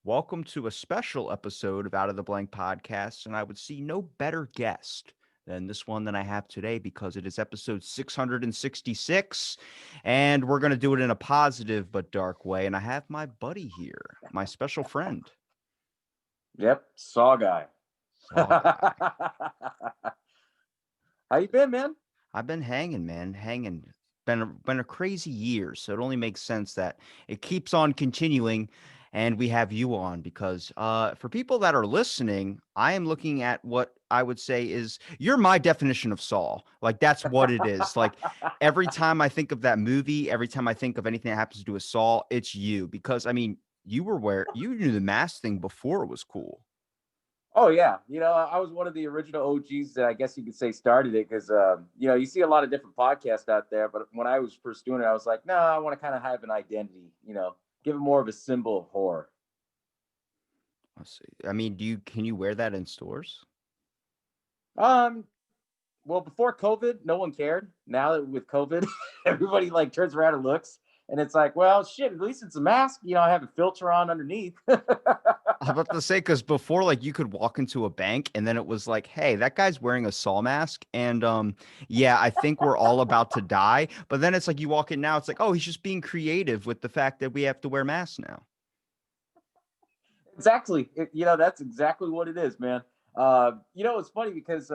Welcome to a special episode of Out of the Blank podcast. And I would see no better guest than this one that I have today because it is episode 666. And we're going to do it in a positive but dark way. And I have my buddy here, my special friend, Yep, SaWGuy. SaWGuy. How you been, man? I've been hanging, man, hanging. Been a crazy year, so it only makes sense that it keeps on continuing, and we have you on because for people that are listening, I am looking at what I would say is you're my definition of Saul. Like that's what it is. Like every time I think of that movie, every time I think of anything that happens to do with Saul, it's you because I mean you knew the mask thing before it was cool. Oh yeah, I was one of the original OGs that I guess you could say started it because you see a lot of different podcasts out there, but when I was first doing it, I was like, no, I want to kind of have an identity, give it more of a symbol of horror. Let's see. I mean, can you wear that in stores? Um, well, before COVID, no one cared. Now that with COVID, everybody like turns around and looks, and it's like, well, shit, at least it's a mask. I have a filter on underneath. I was about to say, because before, like, you could walk into a bank and then it was like, hey, that guy's wearing a Saw mask. And yeah, I think we're all about to die. But then it's like you walk in now, it's like, oh, he's just being creative with the fact that we have to wear masks now. Exactly. That's exactly what it is, man. It's funny because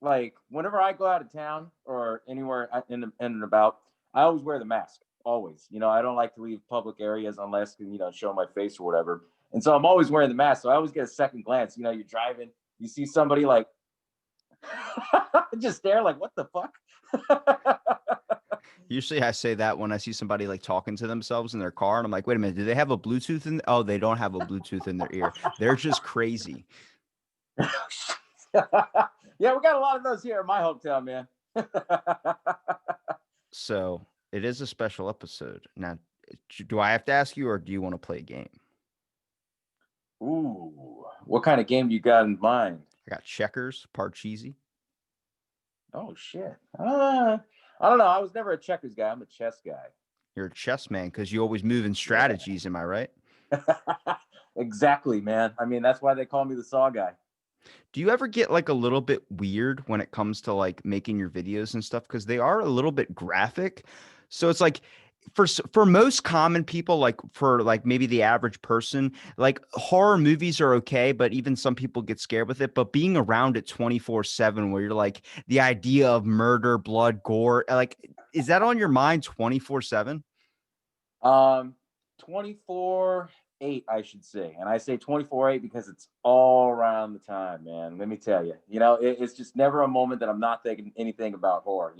like whenever I go out of town or anywhere in and about, I always wear the mask. Always. I don't like to leave public areas unless show my face or whatever. And so I'm always wearing the mask. So I always get a second glance. You're driving, you see somebody like just stare like, what the fuck? Usually I say that when I see somebody like talking to themselves in their car, and I'm like, wait a minute, do they have a Bluetooth in? Oh, they don't have a Bluetooth in their ear. They're just crazy. Yeah, we got a lot of those here in my hometown, man. So it is a special episode. Now, do I have to ask you, or do you want to play a game? Ooh, what kind of game you got in mind? I got checkers, Parcheesi. Oh shit. I don't know. I was never a checkers guy. I'm a chess guy. You're a chess man because you always move in strategies. Am I right? Exactly, man. I mean, that's why they call me the SaWGuy. Do you ever get like a little bit weird when it comes to like making your videos and stuff? Because they are a little bit graphic. So it's like for most common people, like for like maybe the average person, like horror movies are okay, but even some people get scared with it. But being around it 24/7, where you're like the idea of murder, blood, gore, like is that on your mind 24/7? Um, 24/8, I should say. And I say 24/8 because it's all around the time, man. Let me tell you, it's just never a moment that I'm not thinking anything about horror.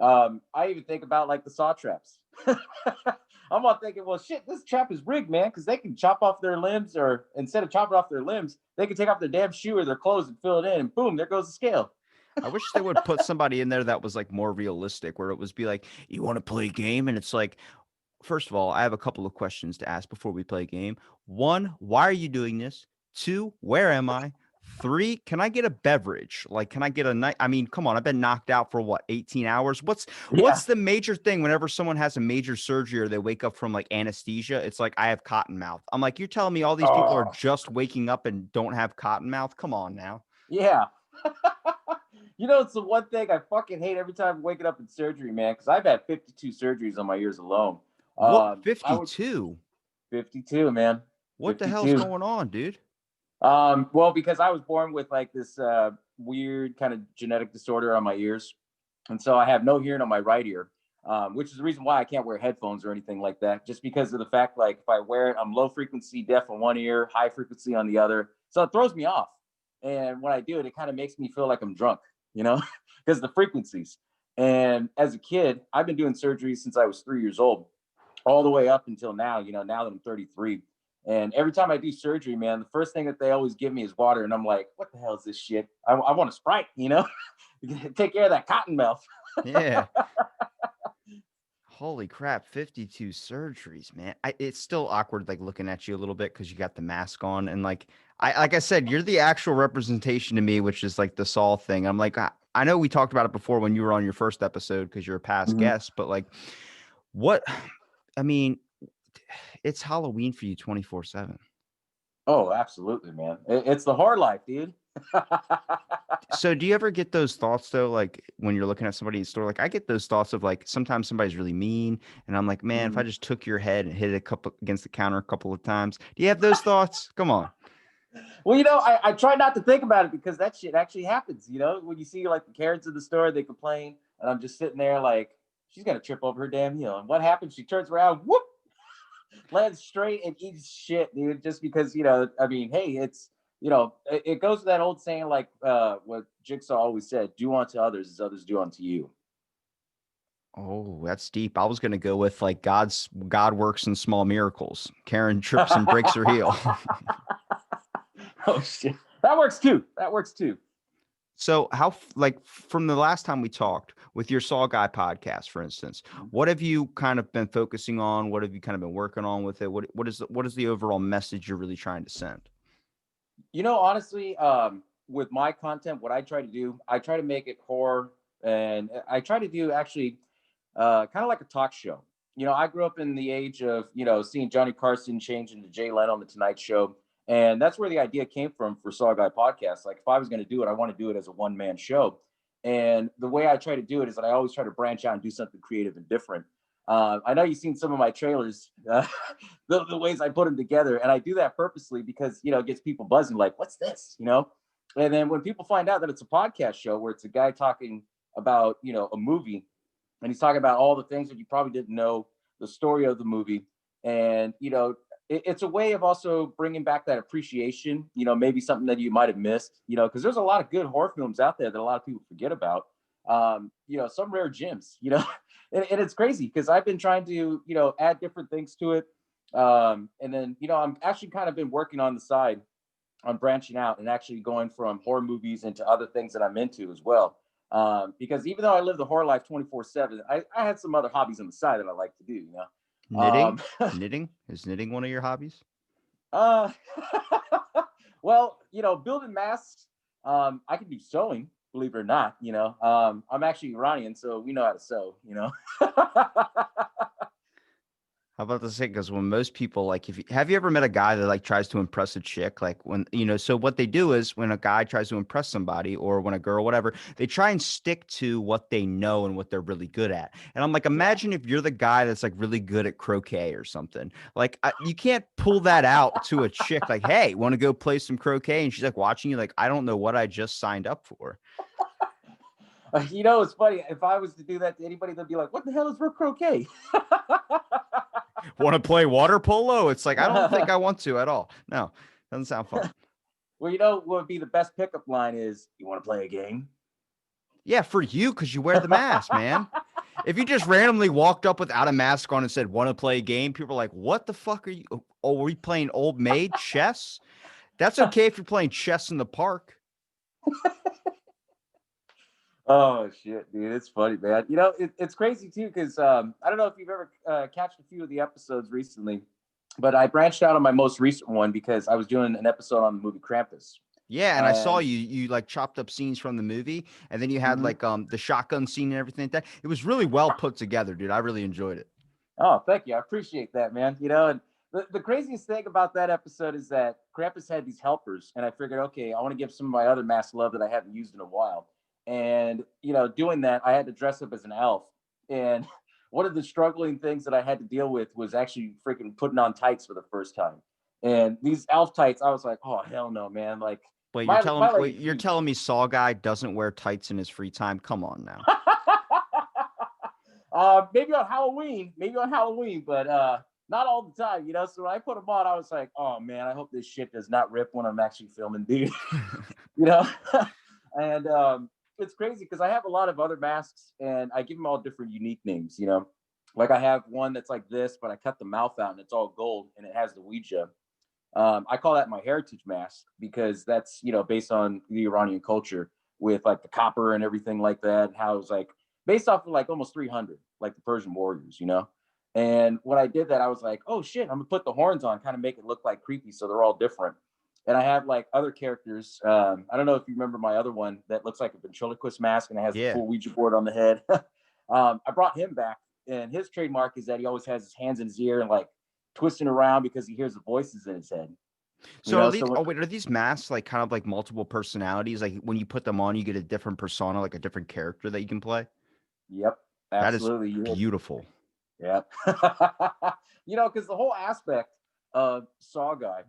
I even think about like the saw traps. I'm all thinking, well, shit, this trap is rigged, man, because they can chop off their limbs, or instead of chopping off their limbs, they can take off their damn shoe or their clothes and fill it in, and boom, there goes the scale. I wish they would put somebody in there that was like more realistic, where it was be like, you want to play a game? And it's like, first of all, I have a couple of questions to ask before we play a game. One, why are you doing this? Two, where am I? Three, can I get a beverage? Like, can I get a night? I mean, come on, I've been knocked out for what, 18 hours? Yeah, What's the major thing whenever someone has a major surgery or they wake up from like anesthesia? It's like I have cotton mouth. I'm like, you're telling me all these people are oh just waking up and don't have cotton mouth? Come on now. yeah. It's the one thing I fucking hate every time I'm waking up in surgery, man, because I've had 52 surgeries on my ears alone. What I would 52? 52, man. What the hell's 52. going on, dude? Well, because I was born with like this weird kind of genetic disorder on my ears. And so I have no hearing on my right ear, which is the reason why I can't wear headphones or anything like that. Just because of the fact, like, if I wear it, I'm low frequency deaf on one ear, high frequency on the other. So it throws me off. And when I do it, it kind of makes me feel like I'm drunk, because the frequencies. And as a kid, I've been doing surgery since I was 3 years old, all the way up until now, now that I'm 33. And every time I do surgery, man, the first thing that they always give me is water. And I'm like, what the hell is this shit? I want a Sprite, take care of that cotton mouth. Yeah. Holy crap, 52 surgeries, man. It's still awkward like looking at you a little bit because you got the mask on and like I said, you're the actual representation to me, which is like the Saul thing. I'm like, I know we talked about it before when you were on your first episode because you're a past Mhm. guest, but like what I mean, it's Halloween for you 24/7. Oh, absolutely, man. It's the hard life, dude. So do you ever get those thoughts though, like when you're looking at somebody in the store? Like I get those thoughts of like sometimes somebody's really mean, and I'm like, man, if I Mhm. just took your head and hit it a couple against the counter a couple of times, do you have those thoughts? Come on. Well, I try not to think about it because that shit actually happens. When you see like the Karens in the store, they complain, and I'm just sitting there like, she's gonna trip over her damn heel. And what happens? She turns around, whoop, lands straight and eats shit, dude. Just because I mean, hey, it goes to that old saying like what Jigsaw always said: "Do unto others as others do unto you." Oh, that's deep. I was gonna go with like God works in small miracles. Karen trips and breaks her heel. Oh shit, that works too. That works too. So how like from the last time we talked with your Saw Guy podcast, for instance, what have you kind of been focusing on? What have you kind of been working on with it? What is the overall message you're really trying to send? Honestly, with my content, what I try to do, I try to make it horror, and I try to do actually kind of like a talk show. I grew up in the age of seeing Johnny Carson change into Jay Leno on the Tonight Show, and that's where the idea came from for SaWGuy podcast. Like, if I was going to do it, I want to do it as a one man show, and the way I try to do it is that I always try to branch out and do something creative and different. I know you've seen some of my trailers, the ways I put them together, and I do that purposely because it gets people buzzing. Like, what's this? And then when people find out that it's a podcast show where it's a guy talking about a movie, and he's talking about all the things that you probably didn't know, the story of the movie, and it's a way of also bringing back that appreciation. Maybe something that you might have missed. Because there's a lot of good horror films out there that a lot of people forget about. Some rare gems. And it's crazy because I've been trying to add different things to it. And then I'm actually kind of been working on the side on branching out and actually going from horror movies into other things that I'm into as well. Because even though I live the horror life 24/7, I had some other hobbies on the side that I like to do. Knitting? Knitting? Is knitting one of your hobbies? uh, well, building masks. I can do sewing, believe it or not. I'm actually Iranian, so we know how to sew. How about to say? Because when most people like, if you, have you ever met a guy that like tries to impress a chick? Like when so what they do is when a guy tries to impress somebody or when a girl, whatever, they try and stick to what they know and what they're really good at. And I'm like, Yeah. imagine if you're the guy that's like really good at croquet or something. Like you can't pull that out to a chick. Like, hey, want to go play some croquet? And she's like watching you, like, I don't know what I just signed up for. It's funny. If I was to do that to anybody, they'd be like, "What the hell is for croquet?" Want to play water polo? It's like I don't think I want to at all. No, doesn't sound fun. Well, what would be the best pickup line is, "You want to play a game?" Yeah, for you, because you wear the mask, man. If you just randomly walked up without a mask on and said, "Want to play a game?" People are like, "What the fuck are you? Oh, are we playing old maid chess?" That's okay if you're playing chess in the park. Oh shit, dude, it's funny, man. It's crazy too because I don't know if you've ever catched a few of the episodes recently, but I branched out on my most recent one because I was doing an episode on the movie Krampus, Yeah, and I saw and you like chopped up scenes from the movie, and then you had mhm. like the shotgun scene and everything like that. It was really well put together, dude. I really enjoyed it. Oh, thank you. I appreciate that, man. And the craziest thing about that episode is that Krampus had these helpers, and I figured, okay, I want to give some of my other masks love that I haven't used in a while. And, doing that, I had to dress up as an elf. And one of the struggling things that I had to deal with was actually freaking putting on tights for the first time. And these elf tights, I was like, oh, hell no, man. Like, my leg Wait, is you're huge. telling me Saw Guy doesn't wear tights in his free time? Come on now. Maybe on Halloween, but not all the time, So when I put them on, I was like, oh man, I hope this shit does not rip when I'm actually filming, dude. you know, and it's crazy because I have a lot of other masks, and I give them all different unique names. Like I have one that's like this, but I cut the mouth out and it's all gold and it has the Ouija. I call that my heritage mask because that's based on the Iranian culture with like the copper and everything like that. How it's like based off of like almost 300, like the Persian warriors. And when I did that, I was like, oh shit, I'm gonna put the horns on, kind of make it look like creepy, so they're all different. And I have like other characters. I don't know if you remember my other one that looks like a ventriloquist mask and it has the Yeah. full Ouija board on the head. I brought him back, and his trademark is that he always has his hands in his ear and like twisting around because he hears the voices in his head. So are these? So Oh wait, are these masks like kind of like multiple personalities? Like when you put them on, you get a different persona, like a different character that you can play. yep, That is absolutely. You hit, beautiful. yep. Because the whole aspect of SaWGuy,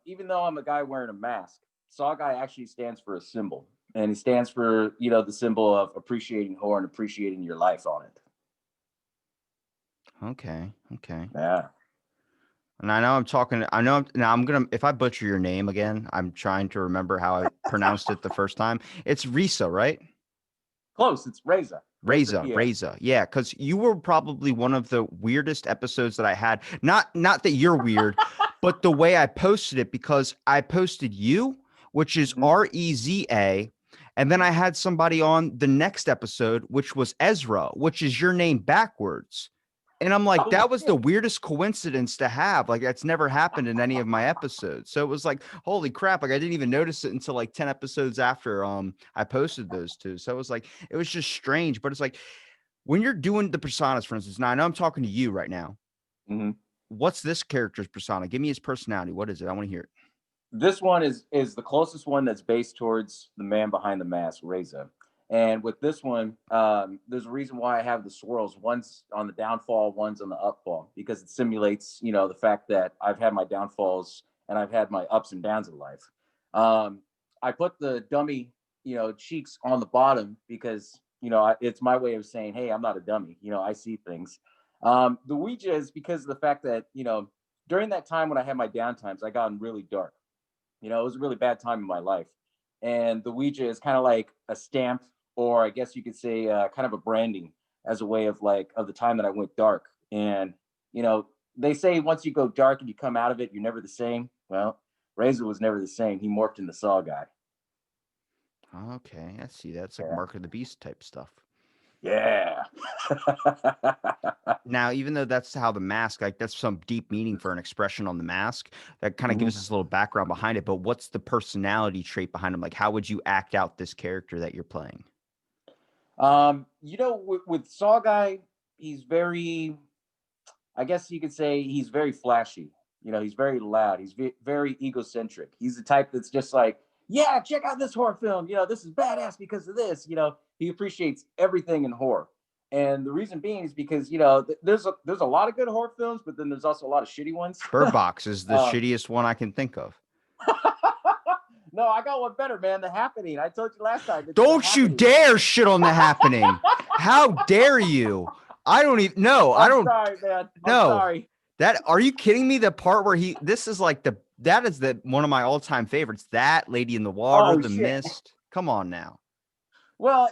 even though I'm a guy wearing a mask, SaWGuy actually stands for a symbol, and it stands for the symbol of appreciating horror and appreciating your life on it. Okay, okay. Yeah. And I know I'm talking. I know now. I'm gonna. If I butcher your name again, I'm trying to remember how I pronounced it the first time. It's Risa, right? Close. It's Reza. Reza Reza, Pierre. Reza. Yeah, because you were probably one of the weirdest episodes that I had. Not that you're weird, but the way I posted it, because I posted you, which is Mhm. Reza, and then I had somebody on the next episode, which was Ezra, which is your name backwards. And I'm like, Oh that was the shit. weirdest coincidence to have. Like, that's never happened in any of my episodes. So it was like, holy crap. Like, I didn't even notice it until like 10 episodes after I posted those two. So it was just strange. But it's like when you're doing the personas, for instance, now I know I'm talking to you right now. Mhm. What's this character's persona? Give me his personality. What is it? I want to hear it. This one is the closest one that's based towards the man behind the mask, Reza. And with this one, there's a reason why I have the swirls. One's on the downfall, one's on the upfall, because it simulates, the fact that I've had my downfalls and I've had my ups and downs in life. Um, I put the dummy, cheeks on the bottom because it's my way of saying, hey, I'm not a dummy. I see things. The Ouija is because of the fact that during that time when I had my downtimes, I got really dark. It was a really bad time in my life. And the Ouija is kind of like a stamp, or I guess you could say kind of a branding as a way of of the time that I went dark. And, they say once you go dark and you come out of it, you're never the same. Well, Reza was never the same. He morphed into SaWGuy. Okay, I see. That's like Yeah. Mark of the Beast type stuff. Yeah. Now, even though that's how the mask, like that's some deep meaning for an expression on the mask, that kind of Mhm. gives us a little background behind it. But what's the personality trait behind him? Like, how would you act out this character that you're playing? With SaWGuy, he's very, I guess you could say he's very flashy. He's very loud. He's very egocentric. He's the type that's just like, yeah, check out this horror film. This is badass because of this. He appreciates everything in horror. And the reason being is because there's a lot of good horror films, but then there's also a lot of shitty ones. Bird Box is the um, shittiest one I can think of. no, I got one better, man. The Happening. I told you last time. It's The Don't you Happening. dare shit on the happening. How dare you? I don't even no, I I'm don't sorry, man. I'm know. sorry. That are you kidding me? The part where this is like that is the one of my all-time favorites. That Lady in the Water, Oh The shit. Mist. Come on now. Well,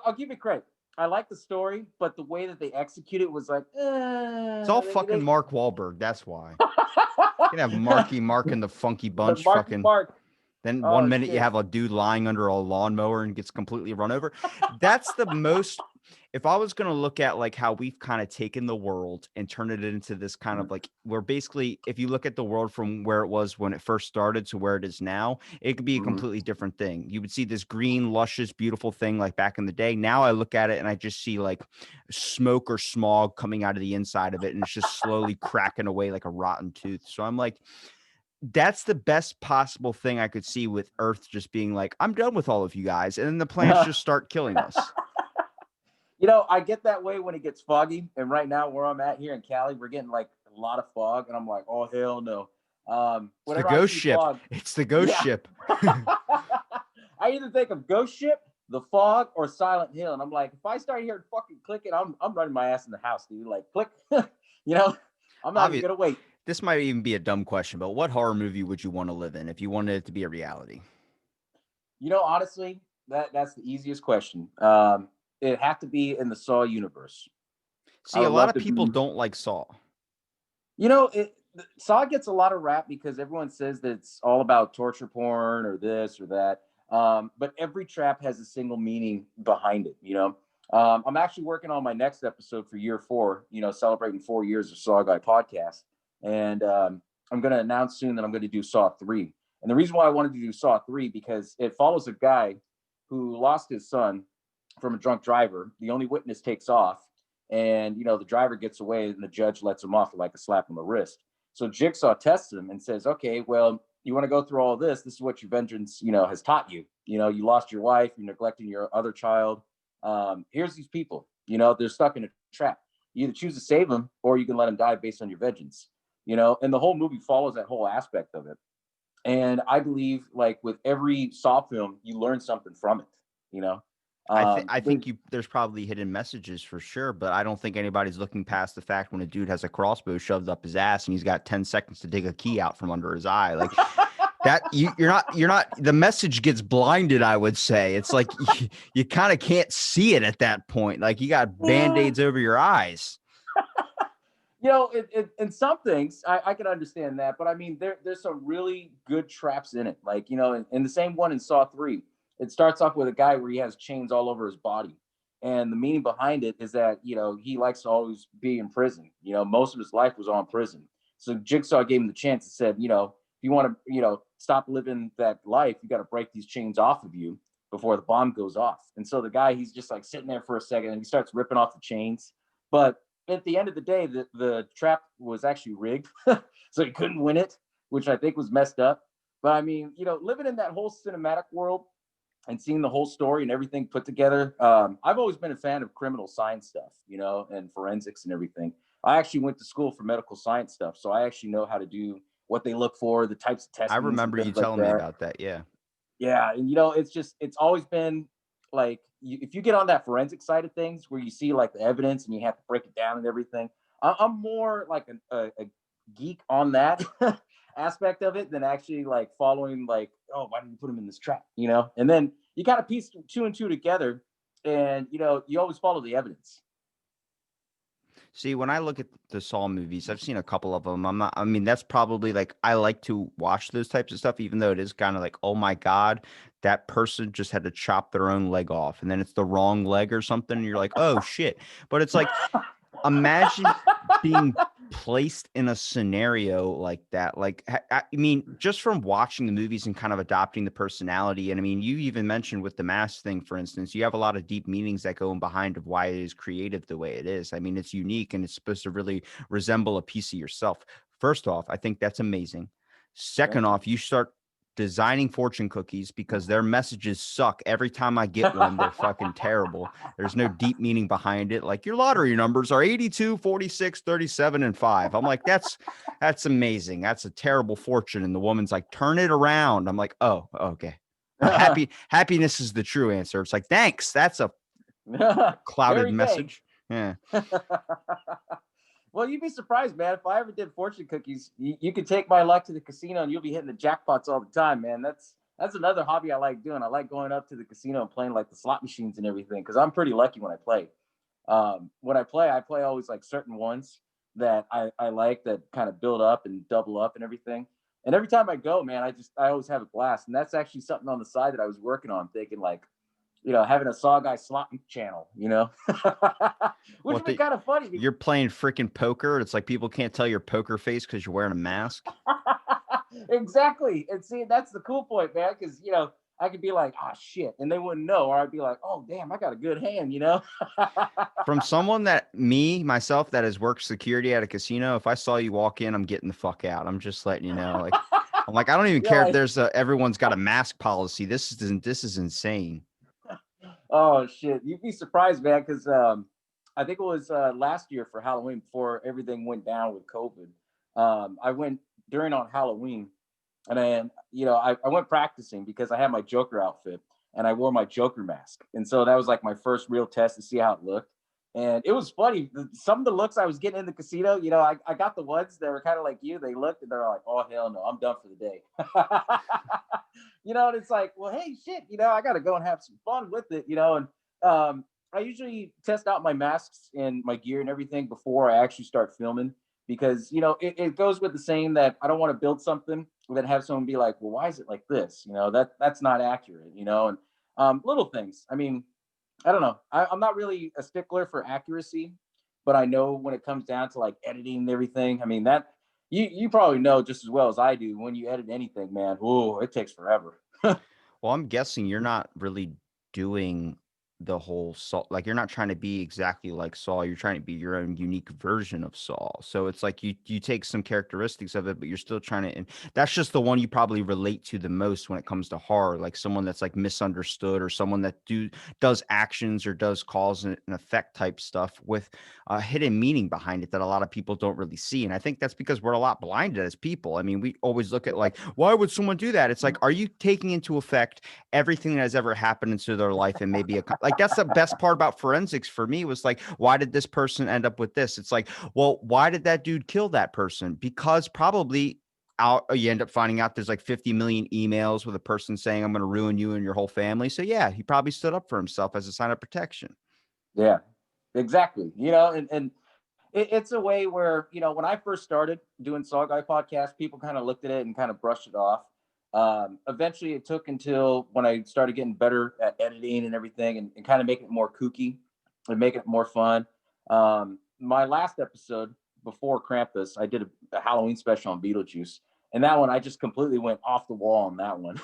I'll give you credit. I like the story, but the way that they execute it was like, It's all fucking they Mark Wahlberg. That's why. You can have Marky Mark and the Funky Bunch Marky fucking. Mark. Then one Oh minute you shit. have a dude lying under a lawnmower and gets completely run over. That's the most. If I was going to look at like how we've kind of taken the world and turned it into this kind of like where basically, if you look at the world from where it was when it first started to where it is now, it could be a Mm-hmm. completely different thing. You would see this green, luscious, beautiful thing like back in the day. Now I look at it and I just see like smoke or smog coming out of the inside of it, and it's just slowly cracking away like a rotten tooth. So I'm like, that's the best possible thing I could see with Earth just being like, I'm done with all of you guys. And then the plants just start killing us. I get that way when it gets foggy. And right now, where I'm at here in Cali, we're getting like a lot of fog, and I'm like, oh hell no. It's the Whenever I ghost see ship. fog, It's the ghost yeah. ship. I either think of Ghost Ship, The Fog, or Silent Hill, and I'm like, if I start hearing fucking clicking, I'm running my ass in the house, dude. Like click, you know, I'm not even Obviously, gonna wait. this might even be a dumb question, but what horror movie would you want to live in if you wanted it to be a reality? Honestly, that's the easiest question. It have to be in the Saw universe. I See, a would lot love of to people be. don't like Saw. Saw gets a lot of rap because everyone says that it's all about torture porn or this or that. But every trap has a single meaning behind it. I'm actually working on my next episode for year 4. Celebrating 4 years of SaWGuy podcast, and I'm going to announce soon that I'm going to do Saw 3. And the reason why I wanted to do Saw 3 because it follows a guy who lost his son from a drunk driver. The only witness takes off, and the driver gets away, and the judge lets him off with like a slap on the wrist. So Jigsaw tests him and says, okay, well, you want to go through all this. This is what your vengeance, has taught you. You lost your wife, you're neglecting your other child. Here's these people, they're stuck in a trap. You either choose to save them or you can let them die based on your vengeance, and the whole movie follows that whole aspect of it. And I believe, like with every Saw film, you learn something from it. You know, I think there's probably hidden messages for sure, but I don't think anybody's looking past the fact when a dude has a crossbow shoved up his ass and he's got 10 seconds to dig a key out from under his eye. Like that, you're not, the message gets blinded, I would say. It's like you kind of can't see it at that point. Like you got yeah, band-aids over your eyes. in some things I can understand that, but I mean, there's some really good traps in it. Like, in the same one in Saw 3, it starts off with a guy where he has chains all over his body. And the meaning behind it is that, he likes to always be in prison. Most of his life was on prison. So Jigsaw gave him the chance and said, if you want to, stop living that life, you got to break these chains off of you before the bomb goes off. And so the guy, he's just like sitting there for a second and he starts ripping off the chains. But at the end of the day, the trap was actually rigged, so he couldn't win it, which I think was messed up. But I mean, living in that whole cinematic world and seeing the whole story and everything put together, I've always been a fan of criminal science stuff, and forensics and everything. I actually went to school for medical science stuff, so I actually know how to do what they look for, the types of I testings and remember you things like telling me that. about that. Yeah. Yeah, and it's always been like, if you get on that forensic side of things where you see like the evidence and you have to break it down and everything, I'm more like a geek on that aspect of it than actually like following like, oh, why did you put him in this trap, And then you kind of piece two and two together, and you always follow the evidence. See, when I look at the Saw movies, I've seen a couple of them. I mean, that's probably like, I like to watch those types of stuff, even though it is kind of like, oh my God, that person just had to chop their own leg off. And then it's the wrong leg or something. And you're like, oh shit. But it's like, imagine being placed in a scenario like that. Like, I mean, just from watching the movies and kind of adopting the personality. And I mean, you even mentioned with the mask thing, for instance, you have a lot of deep meanings that go in behind of why it is creative the way it is. I mean, it's unique and it's supposed to really resemble a piece of yourself. First off, I think that's amazing. Second Thank you. off, you start designing fortune cookies because their messages suck. Every time I get one, they're fucking terrible. There's no deep meaning behind it. Like your lottery numbers are 82, 46, 37, and 5. I'm like, that's amazing. That's a terrible fortune. And the woman's like, turn it around. I'm like, oh, okay. Happiness is the true answer. It's like, thanks. That's a clouded Very vague. message. Yeah. Well, you'd be surprised, man. If I ever did fortune cookies, you could take my luck to the casino and you'll be hitting the jackpots all the time, man. That's another hobby I like doing. I like going up to the casino and playing like the slot machines and everything because I'm pretty lucky when I play. When I play always like certain ones that I like that kind of build up and double up and everything. And every time I go, man, I always have a blast. And that's actually something on the side that I was working on, thinking like, having a SaWGuy slot channel, which would What be the kind of funny. You're playing freaking poker. It's like people can't tell your poker face because you're wearing a mask. Exactly. And see, that's the cool point, man, because I could be like, oh shit, and they wouldn't know, or I'd be like, oh damn, I got a good hand. From someone myself, that has worked security at a casino, if I saw you walk in, I'm getting the fuck out. I'm just letting you know. Like, I'm like, I don't even Yeah, care if like, there's everyone's got a mask policy. This is insane. oh shit, you'd be surprised, man, because I think it was last year for Halloween before everything went down with COVID. I went during on Halloween, and then I went practicing because I had my Joker outfit and I wore my Joker mask, and so that was like my first real test to see how it looked. And it was funny. Some of the looks I was getting in the casino, I got the ones that were kind of like you. They looked and they're like, "Oh hell no, I'm done for the day." And it's like, well, hey, shit, I got to go and have some fun with it, And I usually test out my masks and my gear and everything before I actually start filming because it goes with the saying that I don't want to build something that have someone be like, well, why is it like this? That's not accurate. And little things. I mean, I don't know. I'm not really a stickler for accuracy, but I know when it comes down to like editing and everything. I mean that you probably know just as well as I do. When you edit anything, man, oh, it takes forever. Well, I'm guessing you're not really doing the whole Saul. Like you're not trying to be exactly like Saul. You're trying to be your own unique version of Saul. So it's like you take some characteristics of it, but you're still trying to. And that's just the one you probably relate to the most when it comes to horror. Like someone that's like misunderstood, or someone that does actions or does cause and effect type stuff with a hidden meaning behind it that a lot of people don't really see. And I think that's because we're a lot blinded as people. I mean, we always look at like, why would someone do that? It's like, are you taking into effect everything that has ever happened into their life, and maybe like that's the best part about forensics for me was like, why did this person end up with this? It's like, well, why did that dude kill that person? Because probably out you end up finding out there's like 50 million emails with a person saying, I'm going to ruin you and your whole family. So yeah, he probably stood up for himself as a sign of protection. Yeah, exactly. You know, and it's a way where, you know, when I first started doing SaWGuy podcast, people kind of looked at it and kind of brushed it off. Eventually, it took until when I started getting better at editing and everything, and kind of making it more kooky and making it more fun. My last episode before Krampus, I did a Halloween special on Beetlejuice, and that one I just completely went off the wall on that one.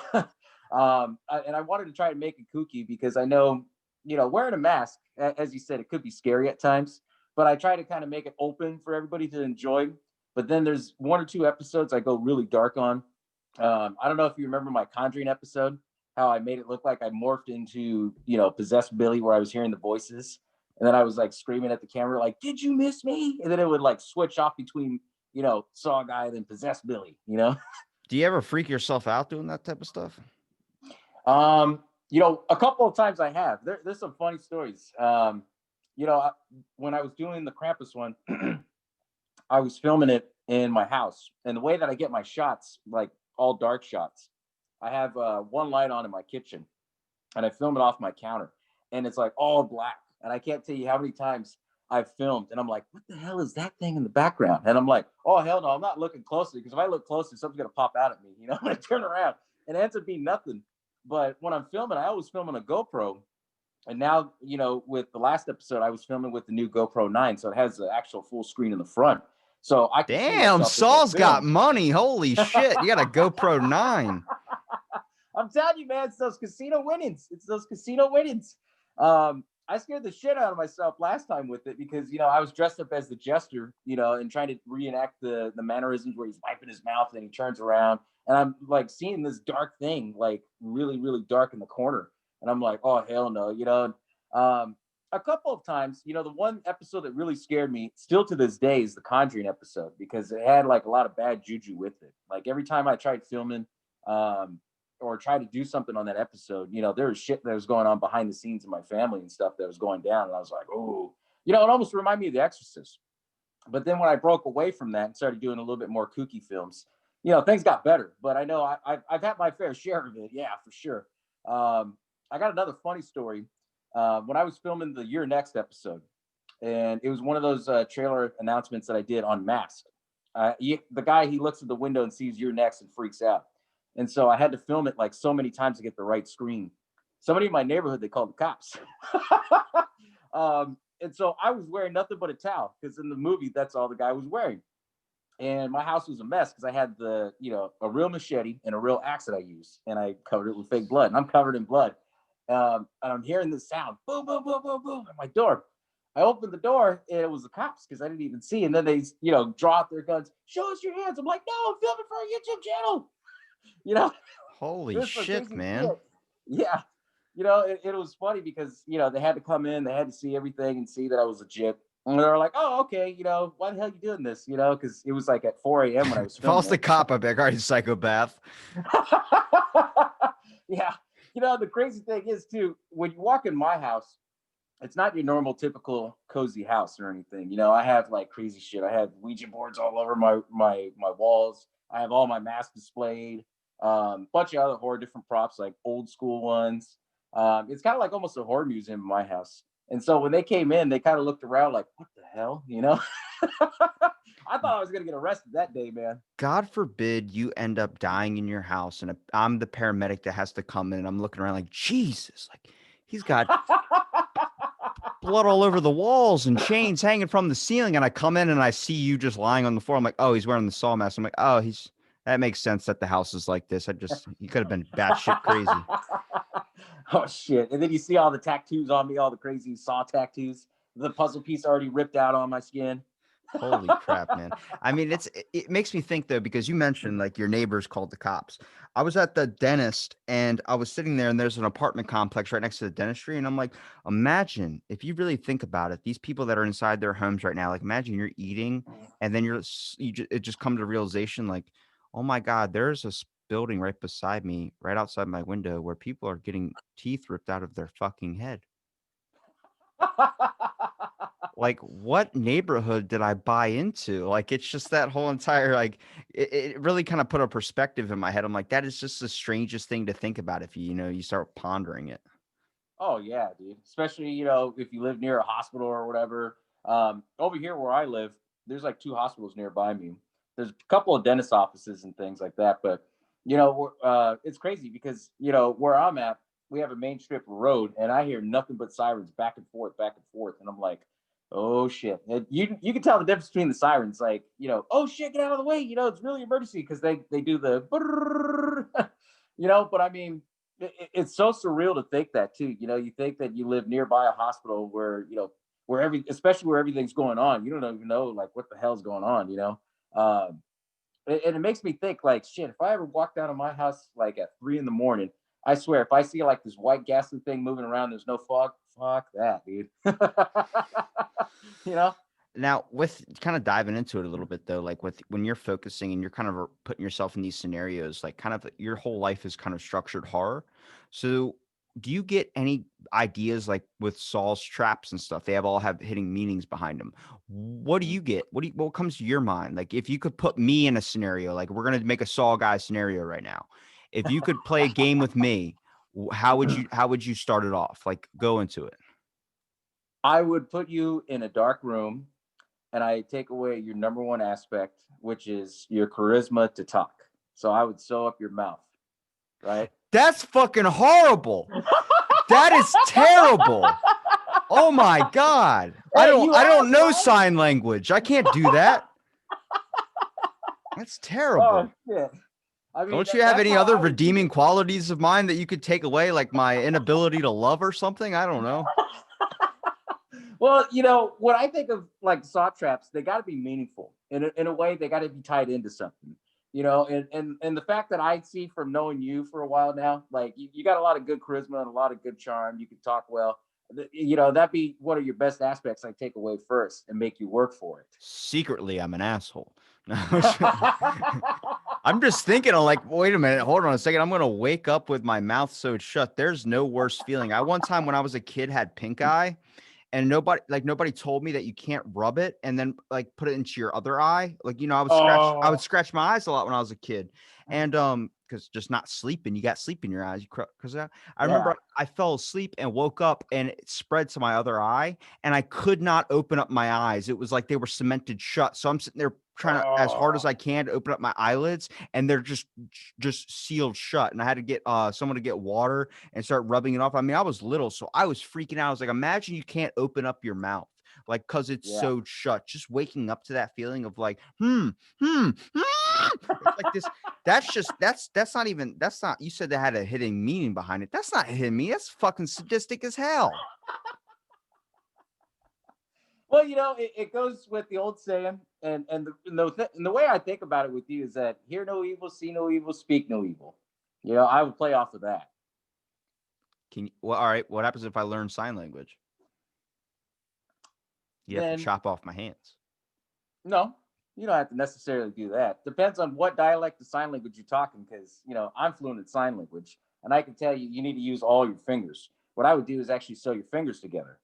And I wanted to try to make it kooky because I know, you know, wearing a mask, as you said, it could be scary at times, but I try to kind of make it open for everybody to enjoy. But then there's one or two episodes I go really dark on. I don't know if you remember my Conjuring episode, how I made it look like I morphed into, you know, possessed Billy, where I was hearing the voices. And then I was like screaming at the camera, like, did you miss me? And then it would like switch off between, you know, SaWGuy and then possessed Billy, you know? Do you ever freak yourself out doing that type of stuff? You know, a couple of times I have. There's some funny stories. You know, when I was doing the Krampus one, I was filming it in my house, and the way that I get my shots, like all dark shots, I have one light on in my kitchen, and I film it off my counter, and it's like all black, and I can't tell you how many times I've filmed, and I'm like, what the hell is that thing in the background? And I'm like, oh hell no, I'm not looking closely, because if I look closely, something's gonna pop out at me, you know, when I turn around, and it ends up being nothing. But when I'm filming, I always film on a GoPro. And now, you know, with the last episode, I was filming with the new GoPro 9, so it has the actual full screen in the front. So I can see Damn, myself as I Saul's got film. money. Holy shit. You got a GoPro 9. I'm telling you, man, it's those casino winnings. It's those casino winnings. I scared the shit out of myself last time with it because, you know, I was dressed up as the jester, you know, and trying to reenact the mannerisms where he's wiping his mouth and he turns around. And I'm like seeing this dark thing, like really, really dark in the corner. And I'm like, oh, hell no, you know. A couple of times, you know, the one episode that really scared me still to this day is the Conjuring episode because it had like a lot of bad juju with it. Like every time I tried filming, um, or try to do something on that episode, you know, there was shit that was going on behind the scenes in my family and stuff that was going down. And I was like, oh, you know, it almost reminded me of The Exorcist. But then when I broke away from that and started doing a little bit more kooky films, you know, things got better. But I know I've had my fair share of it. Yeah, for sure. I got another funny story. When I was filming the Your Next episode, and it was one of those trailer announcements that I did on Mask. The guy, he looks at the window and sees Your Next and freaks out. And so I had to film it like so many times to get the right screen. Somebody in my neighborhood, they called the cops. And so I was wearing nothing but a towel because in the movie, that's all the guy was wearing. And my house was a mess because I had you know, a real machete and a real axe that I used, and I covered it with fake blood, and I'm covered in blood. And I'm hearing this sound, boom, boom, boom, boom, boom, at my door. I opened the door, and it was the cops because I didn't even see. And then they, you know, draw out their guns, show us your hands. I'm like, no, I'm filming for a YouTube channel. You know, Holy there's some shit, crazy man. shit. Yeah. You know, it was funny because, you know, they had to come in, they had to see everything and see that I was legit. And they were like, oh, okay, you know, why the hell are you doing this? You know, because it was like at 4 a.m. when I was If I was filming the it. cop, I'd be like, all right, psychopath. Yeah. You know, the crazy thing is, too, when you walk in my house, it's not your normal, typical cozy house or anything. You know, I have like crazy shit. I have Ouija boards all over my walls. I have all my masks displayed. Bunch of other horror different props, like old school ones. It's kind of like almost a horror museum in my house. And so when they came in, they kind of looked around like, what the hell, you know? I thought I was gonna get arrested that day, man. God forbid you end up dying in your house and I'm the paramedic that has to come in and I'm looking around like, Jesus, like he's got blood all over the walls and chains hanging from the ceiling. And I come in and I see you just lying on the floor. I'm like, oh, he's wearing the saw mask. I'm like, oh, that makes sense that the house is like this. He could have been batshit crazy. Oh shit! And then you see all the tattoos on me, all the crazy saw tattoos. The puzzle piece already ripped out on my skin. Holy crap, man. I mean, it makes me think though, because you mentioned like your neighbors called the cops. I was at the dentist and I was sitting there and there's an apartment complex right next to the dentistry. And I'm like, imagine if you really think about it, these people that are inside their homes right now, like imagine you're eating and then it just comes to realization like, oh my God, there's this building right beside me, right outside my window where people are getting teeth ripped out of their fucking head. Like, what neighborhood did I buy into? Like, it's just that whole entire like it really kind of put a perspective in my head. I'm like, that is just the strangest thing to think about if you start pondering it. Oh yeah, dude. Especially if you live near a hospital or whatever. Over here where I live, there's like two hospitals nearby me. There's a couple of dentist offices and things like that. But it's crazy because where I'm at, we have a main strip road, and I hear nothing but sirens back and forth, and I'm like, oh shit. And you can tell the difference between the sirens, like oh shit, get out of the way. It's really emergency because they do the, But I mean, it's so surreal to think that too. You think that you live nearby a hospital where especially where everything's going on. You don't even know like what the hell's going on. And it makes me think like shit. If I ever walk down to my house like at 3 in the morning, I swear if I see like this white ghastly thing moving around, there's no fog. Fuck that, dude. you know. Now, with kind of diving into it a little bit though, like with when you're focusing and you're kind of putting yourself in these scenarios, like kind of your whole life is kind of structured horror. So, do you get any ideas like with Saul's traps and stuff? They all have hidden meanings behind them. What do you get? What comes to your mind? Like if you could put me in a scenario, like we're gonna make a Saul guy scenario right now. If you could play a game with me, how would you start it off? Like go into it. I would put you in a dark room and I take away your number one aspect, which is your charisma to talk. So I would sew up your mouth, right? That's fucking horrible. That is terrible. Oh my God. I Hey, don't you I don't asked, know right? sign language. I can't do that. That's Oh terrible. shit! I mean, Don't you have that's any how other I would do redeeming it. qualities of mine that you could take away, like my inability to love or something? I don't know. Well, when I think of like saw traps, they got to be meaningful in a way. They got to be tied into something. And the fact that I see from knowing you for a while now, like you got a lot of good charisma and a lot of good charm. You can talk well. That'd be one of your best aspects. I take away first and make you work for it. Secretly, I'm an asshole. I'm just thinking of like, wait a minute, hold on a second. I'm gonna wake up with my mouth sewed shut. There's no worse feeling. I one time when I was a kid had pink eye. And nobody told me that you can't rub it and then like put it into your other eye. Like, I would Oh, scratch my eyes a lot when I was a kid. And because just not sleeping, you got sleep in your eyes. Because I remember yeah. I fell asleep and woke up and it spread to my other eye, and I could not open up my eyes. It was like they were cemented shut. So I'm sitting there trying to as hard as Oh, I can to open up my eyelids, and they're just sealed shut. And I had to get someone to get water and start rubbing it off. I mean, I was little, so I was freaking out. I was like, imagine you can't open up your mouth. Like, cause it's yeah. so shut. Just waking up to that feeling of like, it's like this. That's not even. That's not. You said that had a hidden meaning behind it. That's not a hidden meaning. That's fucking sadistic as hell. Well, it goes with the old saying, and the way I think about it with you is that hear no evil, see no evil, speak no evil. I would play off of that. Can you? Well, all right. What happens if I learn sign language? You have to Then chop off my hands. no, you don't have to necessarily do that. Depends on what dialect of sign language you're talking, because I'm fluent in sign language, and I can tell you you need to use all your fingers. What I would do is actually sew your fingers together.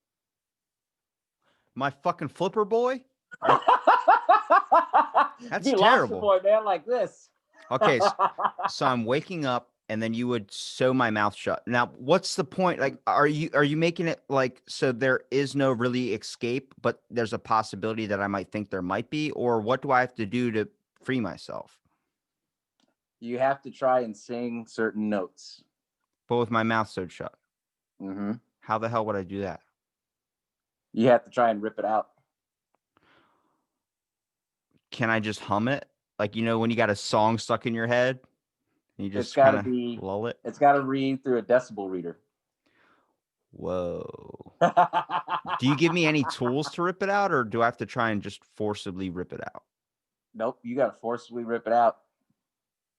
My fucking flipper boy. Like that's Be lobster terrible. boy, man, like this. Okay, so I'm waking up and then you would sew my mouth shut. Now, what's the point? Like, are you making it like so there is no really escape, but there's a possibility that I might think there might be, or what do I have to do to free myself? You have to try and sing certain notes. But with my mouth sewed shut, Hmm. how the hell would I do that? You have to try and rip it out. Can I just hum it? Like, when you got a song stuck in your head, and you It's just got kind to of be. lull it. It's got to read through a decibel reader. Whoa. Do you give me any tools to rip it out, or do I have to try and just forcibly rip it out? Nope, you got to forcibly rip it out.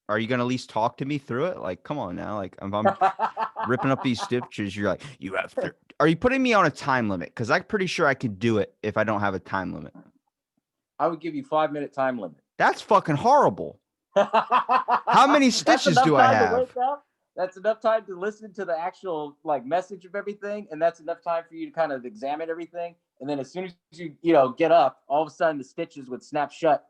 Are you gonna at least talk to me through it? Like, come on now. Like, if I'm ripping up these stitches, you're like, you have. Are you putting me on a time limit? Because I'm pretty sure I could do it if I don't have a time limit. I would give you 5 minute time limit. That's fucking horrible. How many That's stitches enough do I time to wake have? up. That's enough time to listen to the actual like message of everything, and that's enough time for you to kind of examine everything. And then as soon as you get up, all of a sudden the stitches would snap shut,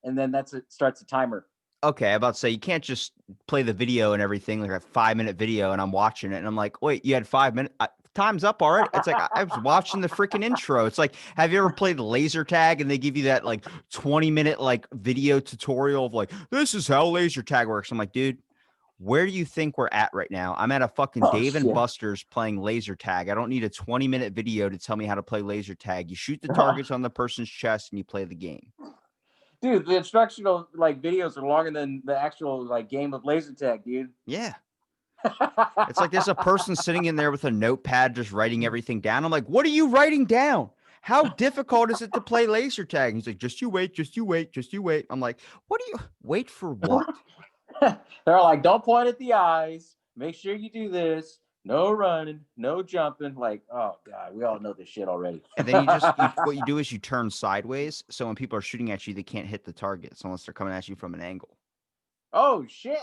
and then that's it starts a timer. Okay, I'm about to say you can't just play the video and everything like a 5 minute video, and I'm watching it, and I'm like, wait, you had 5 minutes? Time's up already. It's like I was watching the freaking intro. It's like, have you ever played laser tag and they give you that like 20-minute like video tutorial of like, this is how laser tag works? I'm like, dude, where do you think we're at right now? I'm at a fucking Oh Dave and shit. Buster's playing laser tag. I don't need a 20-minute video to tell me how to play laser tag. You shoot the targets on the person's chest and you play the game. Dude, the instructional like videos are longer than the actual like game of laser tag, dude. Yeah. It's like there's a person sitting in there with a notepad just writing everything down. I'm like, what are you writing down? How difficult is it to play laser tag? And he's like, just you wait, just you wait, just you wait. I'm like, what do you wait for what? They're like, don't point at the eyes. Make sure you do this. No running, no jumping. Like, oh god, we all know this shit already. And then you what you do is you turn sideways. So when people are shooting at you, they can't hit the targets unless they're coming at you from an angle. Oh shit.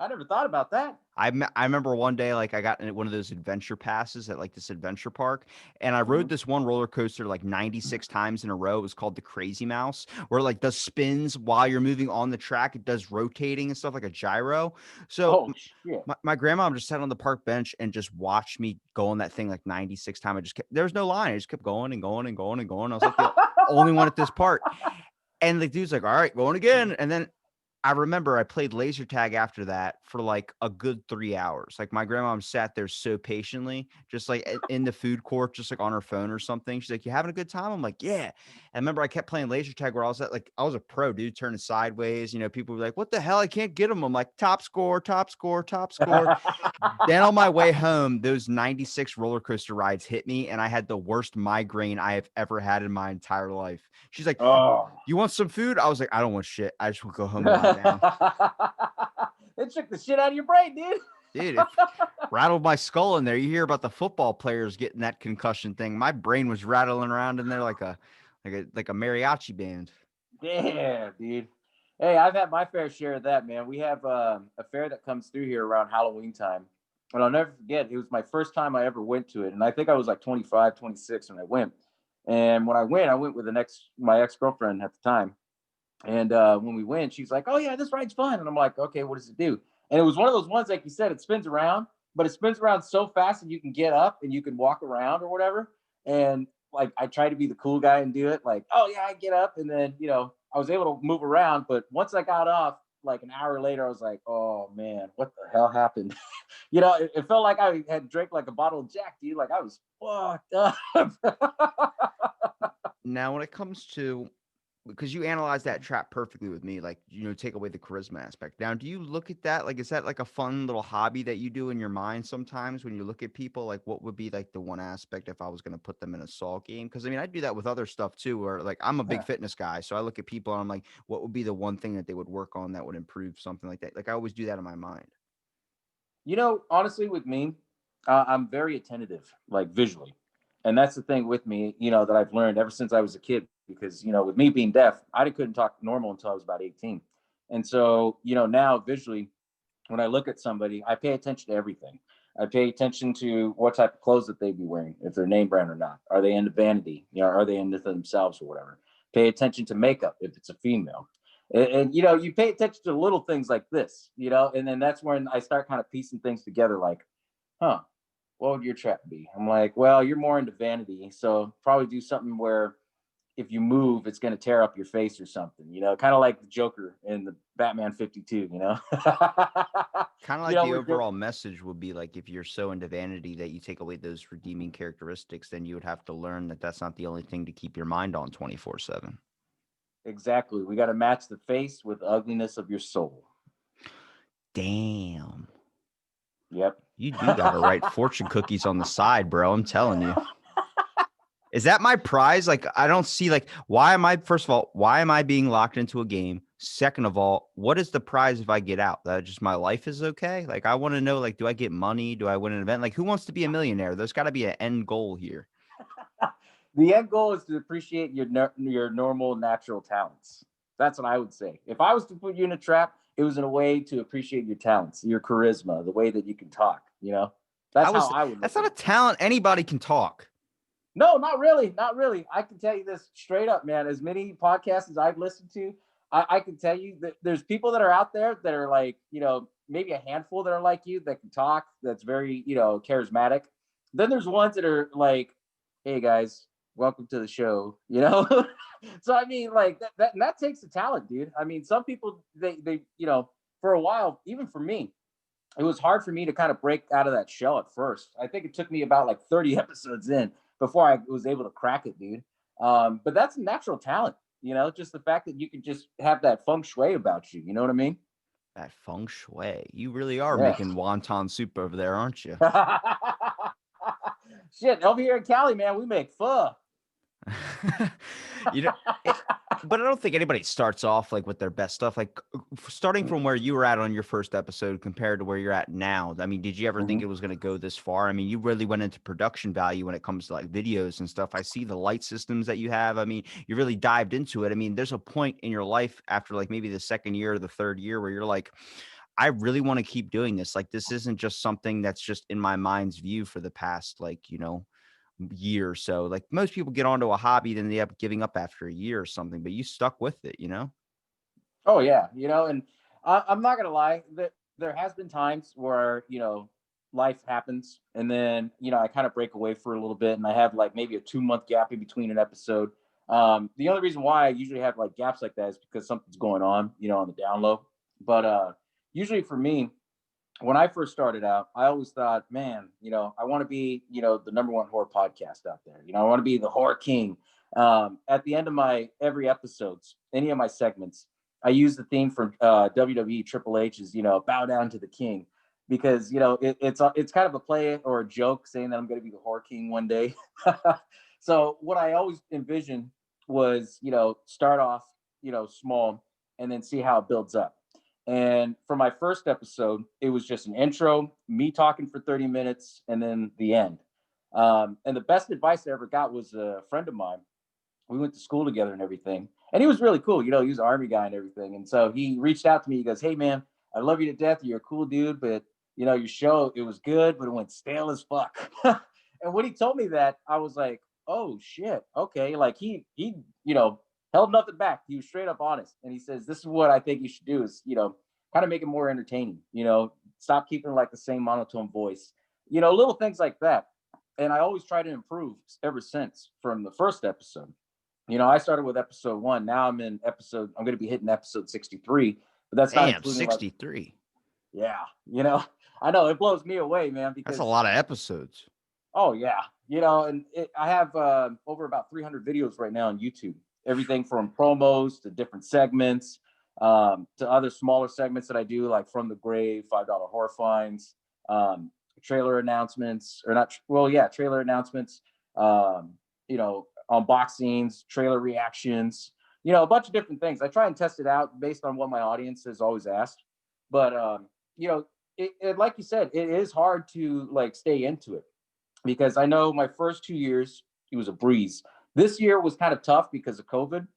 I never thought about that. I remember one day, like I got in one of those adventure passes at like this adventure park, and I rode Mhm. this one roller coaster like 96 times in a row. It was called the Crazy Mouse, where it, like does spins while you're moving on the track. It does rotating and stuff like a gyro. So Oh shit. my grandma just sat on the park bench and just watched me go on that thing like 96 times. I just kept, there was no line. I just kept going and going and going and going. I was like the only one at this part. And the dude's like, all right, going again. And then I remember I played laser tag after that for like a good 3 hours. Like my grandmom sat there so patiently, just like in the food court, just like on her phone or something. She's like, "You having a good time?" I'm like, "Yeah." And I remember I kept playing laser tag where I was at like I was a pro, dude, turning sideways. You know, people were like, "What the hell? I can't get them." I'm like, "Top score, top score, top score." Then on my way home, those 96 roller coaster rides hit me, and I had the worst migraine I have ever had in my entire life. She's like, Oh. "You want some food?" I was like, "I don't want shit. I just want to go home and lie down." It took the shit out of your brain, dude. Dude, it rattled my skull in there. You hear about the football players getting that concussion thing. My brain was rattling around in there like a mariachi band. Damn, dude. Hey, I've had my fair share of that, man. We have a fair that comes through here around Halloween time. And I'll never forget, it was my first time I ever went to it. And I think I was like 25, 26 when I went. And when I went with my ex-girlfriend at the time. And when we went, she's like, "Oh yeah, this ride's fun." And I'm like, "Okay, what does it do?" And it was one of those ones, like you said, it spins around, but it spins around so fast that you can get up and you can walk around or whatever. And like, I try to be the cool guy and do it. Like, oh yeah, I get up, and then I was able to move around. But once I got off, like an hour later, I was like, "Oh man, what the hell happened?" It felt like I had drank like a bottle of Jack, dude. Like I was fucked up. Now, when it comes to because you analyze that trap perfectly with me, like, take away the charisma aspect. Now, do you look at that? Like, is that like a fun little hobby that you do in your mind sometimes when you look at people? Like, what would be like the one aspect if I was going to put them in a Saw game? Because I mean, I do that with other stuff too, where like I'm a big fitness guy. So I look at people and I'm like, what would be the one thing that they would work on that would improve something like that? Like, I always do that in my mind. Honestly, with me, I'm very attentive, like visually. And that's the thing with me, that I've learned ever since I was a kid. Because, with me being deaf, I couldn't talk normal until I was about 18. And so, now visually, when I look at somebody, I pay attention to everything. I pay attention to what type of clothes that they be wearing, if they're name brand or not. Are they into vanity? Are they into themselves or whatever? Pay attention to makeup if it's a female. And you pay attention to little things like this, and then that's when I start kind of piecing things together like, huh, what would your trap be? I'm like, well, you're more into vanity. So probably do something where if you move, it's going to tear up your face or something, kind of like the Joker in the Batman 52, Kind of like the where overall message would be like if you're so into vanity that you take away those redeeming characteristics, then you would have to learn that that's not the only thing to keep your mind on 24/7. exactly. We got to match the face with the ugliness of your soul. Damn. Yep. You do got to write fortune cookies on the side, bro. I'm telling you. Is that my prize? Like, I don't see, like, why am I, first of all, why am I being locked into a game? Second of all, what is the prize if I get out? That just my life is okay? Like, I want to know, like, do I get money? Do I win an event? Like, who wants to be a millionaire? There's got to be an end goal here. The end goal is to appreciate your normal natural talents. That's what I would say. If I was to put you in a trap, it was in a way to appreciate your talents, your charisma, the way that you can talk. That's How how is I would that's look at not a it. talent. Anybody can talk. No, not really, not really. I can tell you this straight up, man. As many podcasts as I've listened to, I can tell you that there's people that are out there that are like, maybe a handful that are like you that can talk, that's very, charismatic. Then there's ones that are like, hey guys, welcome to the show, So I mean, like that takes a talent, dude. I mean, some people they for a while, even for me, it was hard for me to kind of break out of that shell at first. I think it took me about like 30 episodes in before I was able to crack it, dude. But that's a natural talent, just the fact that you can just have that feng shui about you. You know what I mean? That feng shui. You really are Yeah. making wonton soup over there, aren't you? Shit, over here in Cali, man, we make pho. You know, it, but I don't think anybody starts off like with their best stuff. Like starting from where you were at on your first episode compared to where you're at now. I mean, did you ever think Mhm. it was going to go this far? I mean, you really went into production value when it comes to like videos and stuff. I see the light systems that you have. I mean, you really dived into it. I mean, there's a point in your life after like maybe the second year or the third year where you're like, I really want to keep doing this. Like, this isn't just something that's just in my mind's view for the past, like, year or so. Like most people get onto a hobby, then they end up giving up after a year or something, but you stuck with it, you know? Oh yeah, and I'm not gonna lie that there has been times where life happens, and then I kind of break away for a little bit, and I have like maybe a 2 month gap in between an episode. The only reason why I usually have like gaps like that is because something's going on, on the down low. But usually for me, when I first started out, I always thought, man, I want to be, the number one horror podcast out there. I want to be the horror king. At the end of my every episodes, any of my segments, I use the theme from WWE Triple H's, bow down to the king, because it's kind of a play or a joke saying that I'm going to be the horror king one day. So what I always envisioned was, start off, small, and then see how it builds up. And for my first episode, it was just an intro, me talking for 30 minutes, and then the end. And the best advice I ever got was a friend of mine. We went to school together and everything. And he was really cool. He was an army guy and everything. And so he reached out to me. He goes, hey, man, I love you to death. You're a cool dude. But, your show, it was good, but it went stale as fuck. And when he told me that, I was like, oh, shit. Okay. Like held nothing back. He was straight up honest. And he says, this is what I think you should do is, kind of make it more entertaining, stop keeping like the same monotone voice, little things like that. And I always try to improve ever since from the first episode. I started with episode 1. Now I'm going to be hitting episode 63, but that's not Damn, including like, 63. yeah, I know it blows me away, man, That's a because, lot of episodes. oh yeah, and I have over about 300 videos right now on YouTube, everything from promos to different segments, to other smaller segments that I do, like From the Grave, $5 horror finds, trailer announcements, or not, well, yeah, trailer announcements, unboxings, trailer reactions, a bunch of different things. I try and test it out based on what my audience has always asked. But, you know, like you said, it is hard to like stay into it, because I know my first 2 years, it was a breeze. This year was kind of tough because of COVID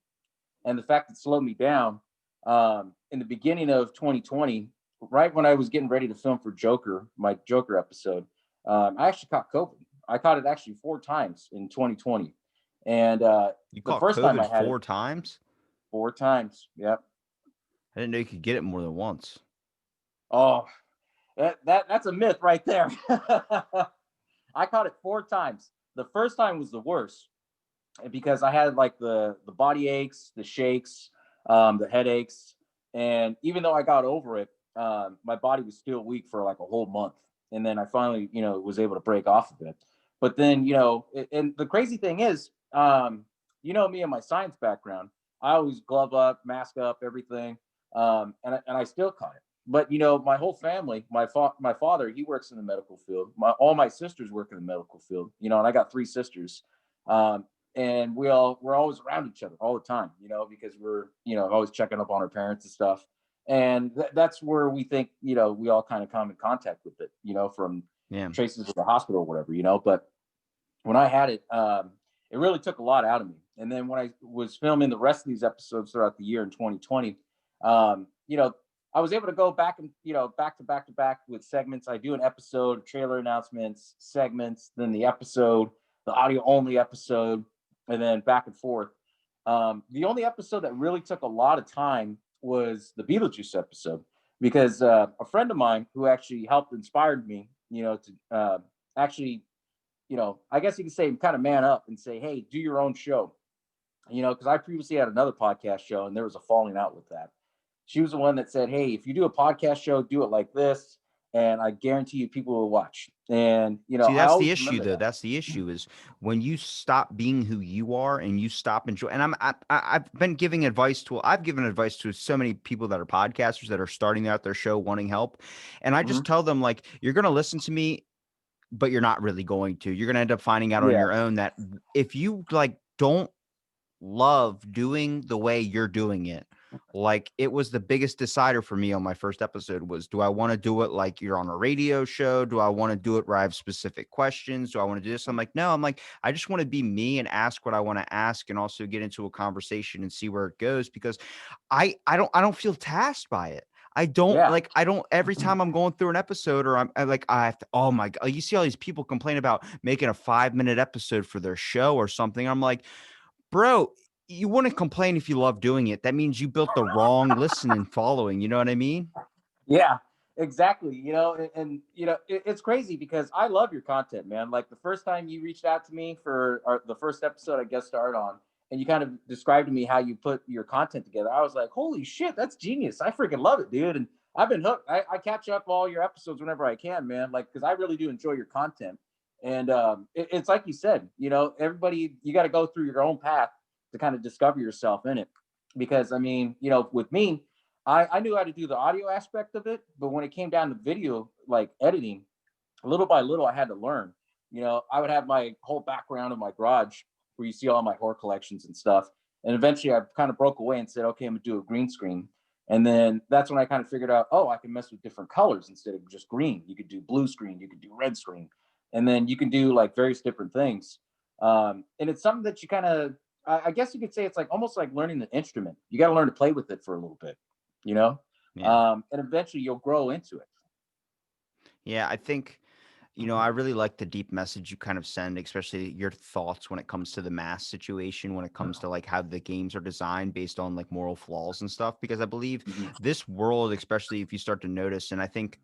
and the fact that it slowed me down. In the beginning of 2020, right when I was getting ready to film for Joker, my Joker episode, I actually caught COVID. I caught it actually 4 times in 2020. And You the caught first time COVID I had it 4 times? 4 times. Yep. I didn't know you could get it more than once. Oh, that's a myth right there. I caught it 4 times. The first time was the worst because I had like the body aches, the shakes, the headaches, and even though I got over it, my body was still weak for like a whole month, and then I finally, was able to break off of it. But then, and the crazy thing is, me and my science background, I always glove up, mask up, everything, and I still caught it. But my whole family, my father, he works in the medical field. All my sisters work in the medical field. And I got three sisters, um, and we're always around each other all the time. Because we're always checking up on our parents and stuff. And that's where we think we all kind of come in contact with it. From Yeah. traces of the hospital or whatever. But when I had it, it really took a lot out of me. And then when I was filming the rest of these episodes throughout the year in 2020, I was able to go back and back to back to back with segments. I do an episode, trailer announcements, segments, then the episode, the audio only episode, and then back and forth. The only episode that really took a lot of time was the Beetlejuice episode because a friend of mine who actually helped inspired me, to actually I guess you could say kind of man up and say, hey, do your own show. Because I previously had another podcast show and there was a falling out with that. She was the one that said, hey, if you do a podcast show, do it like this. And I guarantee you people will watch. And, See, I that's the always issue, remember though. that. That's the issue is when you stop being who you are and you stop enjoying. And I've been giving advice to. I've given advice to so many people that are podcasters that are starting out their show, wanting help, and I just Mhm. tell them like, you're gonna listen to me, but you're not really going to. You're gonna end up finding out on Yeah. your own that if you like don't love doing the way you're doing it. Like it was the biggest decider for me on my first episode was, do I want to do it like you're on a radio show? Do I want to do it where I have specific questions? Do I want to do this? I'm like, no, I'm like, I just want to be me and ask what I want to ask and also get into a conversation and see where it goes because I don't feel tasked by it. Yeah. I don't every time I'm going through an episode or I like I have to, oh my god, you see all these people complain about making a 5-minute episode for their show or something. I'm like, bro, you wouldn't complain if you love doing it. That means you built the wrong listen and following. You know what I mean? Yeah, exactly. It's crazy because I love your content, man. Like the first time you reached out to me for the first episode I guest starred on, and you kind of described to me how you put your content together. I was like, holy shit, that's genius. I freaking love it, dude. And I've been hooked. I catch up all your episodes whenever I can, man. Like, because I really do enjoy your content. And it's like you said, everybody, you got to go through your own path to kind of discover yourself in it. Because I mean, with me, I knew how to do the audio aspect of it, but when it came down to video, like editing, little by little, I had to learn. I would have my whole background in my garage where you see all my horror collections and stuff. And eventually I kind of broke away and said, okay, I'm gonna do a green screen. And then that's when I kind of figured out, oh, I can mess with different colors instead of just green. You could do blue screen, you could do red screen, and then you can do like various different things. And it's something that you kind of, I guess you could say it's like almost like learning an instrument. You got to learn to play with it for a little bit, you know, Yeah. and eventually you'll grow into it. Yeah. I think, I really like the deep message you kind of send, especially your thoughts when it comes to the mass situation, when it comes to like how the games are designed based on like moral flaws and stuff. Because I believe Mhm. this world, especially if you start to notice, and I think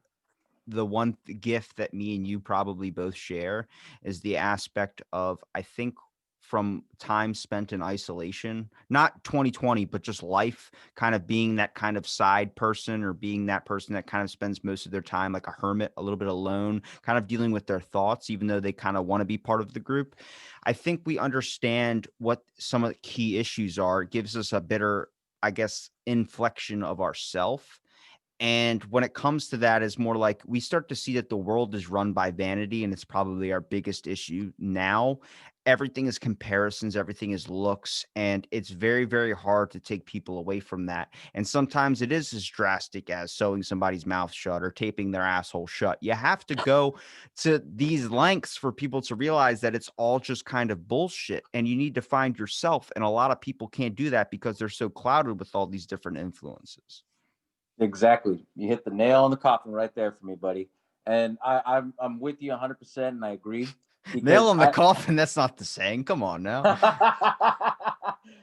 the one gift that me and you probably both share is the aspect of, I think, from time spent in isolation, not 2020, but just life kind of being that kind of side person or being that person that kind of spends most of their time like a hermit, a little bit alone, kind of dealing with their thoughts, even though they kind of want to be part of the group. I think we understand what some of the key issues are. It gives us a better, I guess, inflection of ourself. And when it comes to that, is more like we start to see that the world is run by vanity, and it's probably our biggest issue now. Everything is comparisons, everything is looks, and it's very, very hard to take people away from that. And sometimes it is as drastic as sewing somebody's mouth shut or taping their asshole shut. You have to go to these lengths for people to realize that it's all just kind of bullshit, and you need to find yourself. And a lot of people can't do that because they're so clouded with all these different influences. Exactly. You hit the nail on the coffin right there for me, buddy. And I'm with you 100%, and I agree Nail because on the coffin. That's not the saying. Come on now.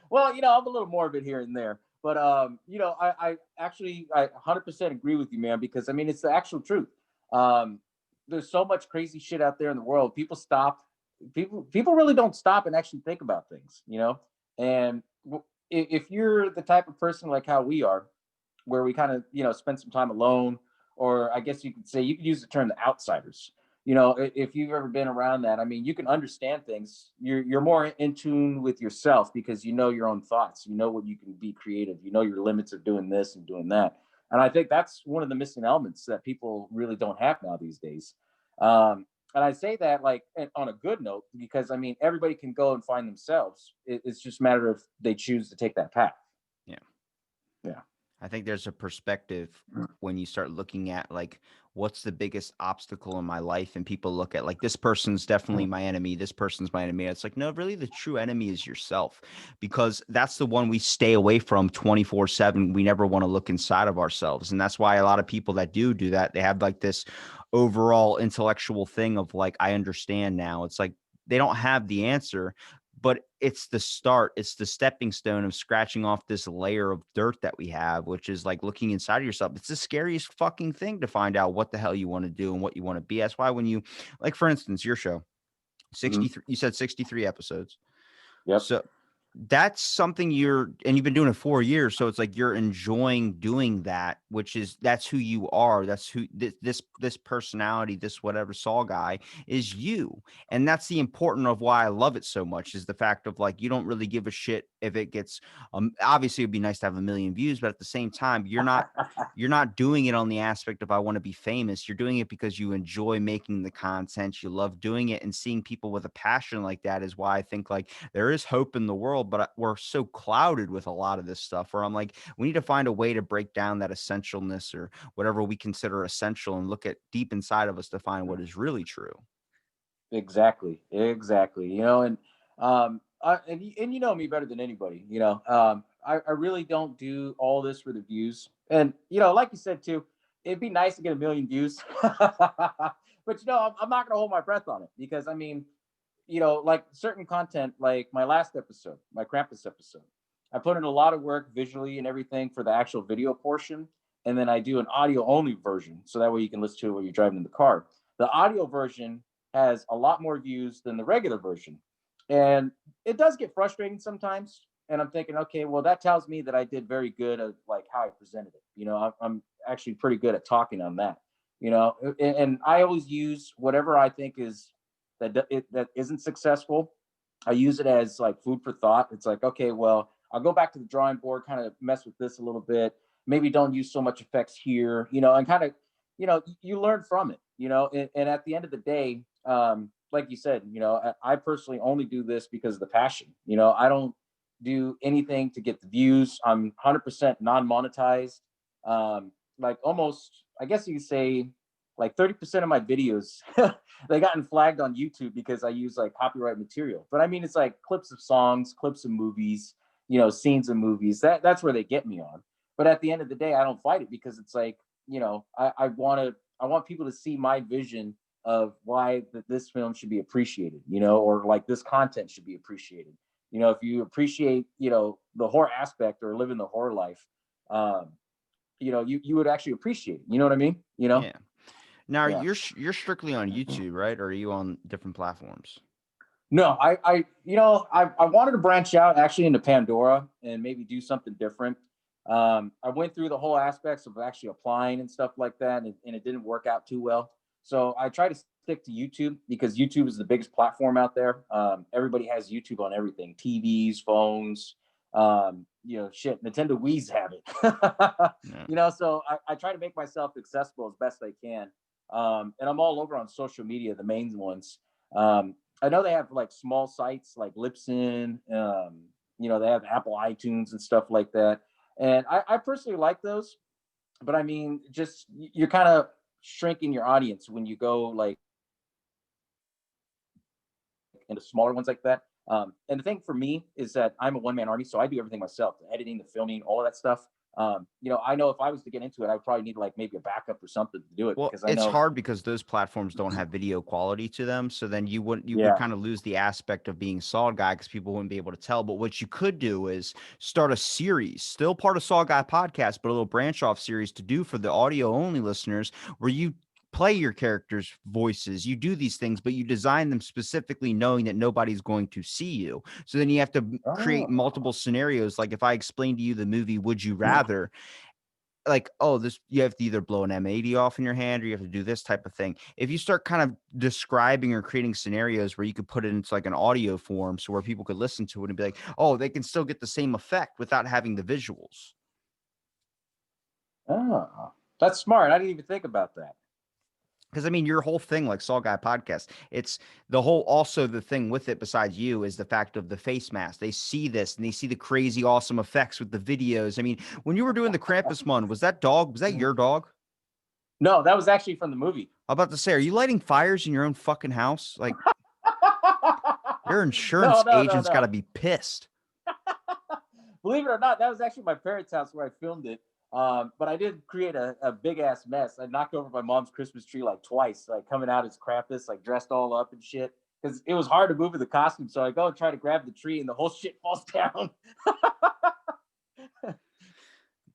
well, I'm a little morbid here and there, but I actually I 100% agree with you, man, because I mean it's the actual truth. Um, there's so much crazy shit out there in the world. People really don't stop and actually think about things. And if you're the type of person like how we are, where we kind of spend some time alone, or I guess you could say you could use the term the outsiders. If you've ever been around that, I mean, you can understand things. You're more in tune with yourself because you know your own thoughts. You know what you can be creative. You know your limits of doing this and doing that. And I think that's one of the missing elements that people really don't have now these days. And I say that like on a good note because I mean everybody can go and find themselves. It's just a matter of they choose to take that path. Yeah. Yeah. I think there's a perspective when you start looking at like what's the biggest obstacle in my life, and people look at like this person's definitely my enemy, this person's my enemy. It's like no, really the true enemy is yourself, because that's the one we stay away from 24/7. We never want to look inside of ourselves, and that's why a lot of people that do that, they have like this overall intellectual thing of like I understand now. It's like they don't have the answer, but it's the start. It's the stepping stone of scratching off this layer of dirt that we have, which is like looking inside of yourself. It's the scariest fucking thing to find out what the hell you want to do and what you want to be. That's why when you, like, for instance, your show, Mhm. 63, you said 63 episodes. Yep. So that's something and you've been doing it 4 years. So it's like you're enjoying doing that, which is, that's who you are. That's who this personality, this whatever SaWGuy is you. And that's the important of why I love it so much, is the fact of like, you don't really give a shit if it gets, obviously it'd be nice to have a million views, but at the same time, you're not doing it on the aspect of I want to be famous. You're doing it because you enjoy making the content. You love doing it, and seeing people with a passion like that is why I think like there is hope in the world, but we're so clouded with a lot of this stuff where I'm like, we need to find a way to break down that essentialness or whatever we consider essential and look at deep inside of us to find what is really true. Exactly. Exactly. And you know me better than anybody. I really don't do all this for the views. And like you said too, it'd be nice to get a million views, but I'm not gonna hold my breath on it because I mean, like certain content, like my last episode, my Krampus episode, I put in a lot of work visually and everything for the actual video portion, and then I do an audio only version, so that way you can listen to it while you're driving in the car. The audio version has a lot more views than the regular version, and it does get frustrating sometimes. And I'm thinking, okay, well, that tells me that I did very good at like how I presented it. I'm actually pretty good at talking on that. And I always use whatever I think is that isn't successful. I use it as like food for thought. It's like, okay, well, I'll go back to the drawing board, kind of mess with this a little bit. Maybe don't use so much effects here, and kind of, you learn from it, and at the end of the day, like you said, I personally only do this because of the passion. I don't do anything to get the views. I'm 100% non-monetized. Like almost, I guess you could say, like 30% of my videos they gotten flagged on YouTube because I use like copyright material. But I mean, it's like clips of songs, clips of movies, scenes of movies. That's where they get me on. But at the end of the day, I don't fight it because it's like, I want people to see my vision of why this film should be appreciated, or like this content should be appreciated. If you appreciate, the horror aspect or live in the horror life, um, you would actually appreciate it. You know what I mean? Yeah. Now Yeah. you're strictly on YouTube, right? Or are you on different platforms? No, I wanted to branch out actually into Pandora and maybe do something different. I went through the whole aspects of actually applying and stuff like that, and it didn't work out too well. So I try to stick to YouTube because YouTube is the biggest platform out there. Everybody has YouTube on everything: TVs, phones. Shit, Nintendo Wii's have it. No. So I try to make myself accessible as best I can. And I'm all over on social media, the main ones. I know they have like small sites like Libsyn. They have Apple iTunes and stuff like that. And I personally like those, but I mean, just you're kind of shrinking your audience when you go like into smaller ones like that. And the thing for me is that I'm a one man army, so I do everything myself: the editing, the filming, all of that stuff. I know if I was to get into it, I would probably need like maybe a backup or something to do it Well, because I it's know, hard because those platforms don't have video quality to them. So then you would yeah, kind of lose the aspect of being Saw Guy because people wouldn't be able to tell. But what you could do is start a series, still part of Saw Guy podcast, but a little branch off series to do for the audio only listeners, where you play your characters' voices. You do these things, but you design them specifically knowing that nobody's going to see you. So then you have to create oh, multiple scenarios. Like if I explain to you the movie Would You Rather, like, oh, this, you have to either blow an M80 off in your hand or you have to do this type of thing. If you start kind of describing or creating scenarios where you could put it into like an audio form so where people could listen to it and be like, oh, they can still get the same effect without having the visuals. Oh, that's smart. I didn't even think about that. Because I mean, your whole thing, like SaWGuy podcast, it's the whole. Also, the thing with it, besides you, is the fact of the face mask. They see this and they see the crazy, awesome effects with the videos. I mean, when you were doing the Krampus one, was that dog? Was that your dog? No, that was actually from the movie. I'm about to say, are you lighting fires in your own fucking house? Like, your No, insurance no, no, agent's got to no. be pissed. Believe it or not, that was actually my parents' house where I filmed it. But I did create a big ass mess. I knocked over my mom's Christmas tree like twice, like coming out as Krampus, like dressed all up and shit. Because it was hard to move in the costume. So I go and try to grab the tree and the whole shit falls down.